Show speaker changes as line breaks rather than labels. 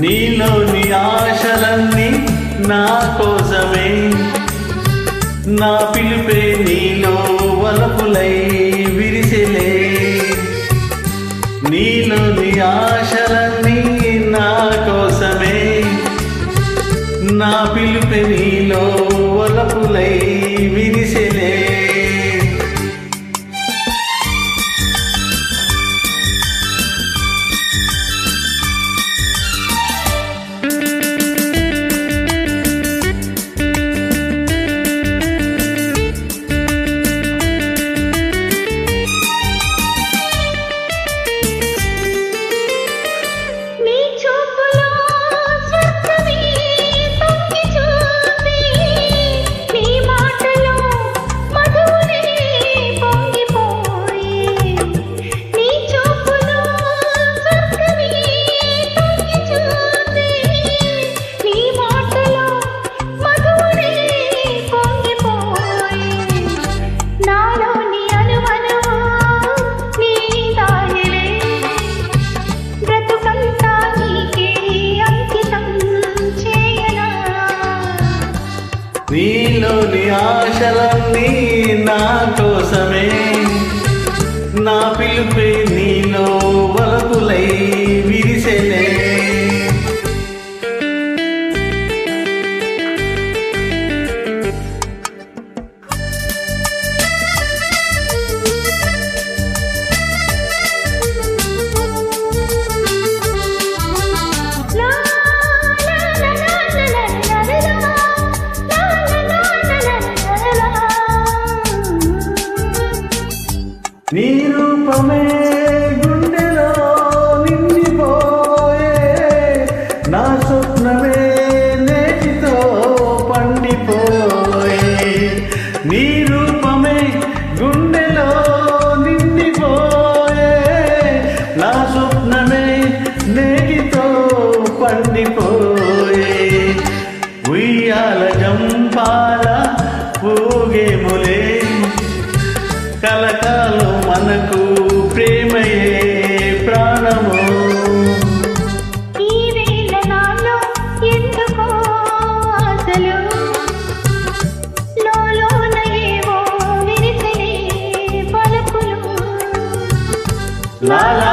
నీలోని ఆశలన్నీ నా కోసమే, నా పిలుపే నీలో వలపులై విరిసెలే. నీలోని ఆశలన్నీ నా కోసమే, నా పిలుపే నీలో వలపులై విరిసెలే. నీలోని ఆశలన్నీ నా కోసమే, నా పిలుపే నీలో వలపులై విరిసెలే. నీ రూపమే గుండెలో నిండిపోయే, నా స్వప్నమే నేటితో పండిపోయే. నీ రూపమే గుండెలో నిండిపోయే, నా స్వప్నమే నేటితో పండిపోయే. ఉయ్యాల జంపాల ఊగేములే, కలకాలం మనకు ప్రేమయే ప్రాణము.
ఈ వేళ నాలో ఎందుకో ఆశలు, లోలోన ఏవో విరిసెలే పలుకులు.
లాలా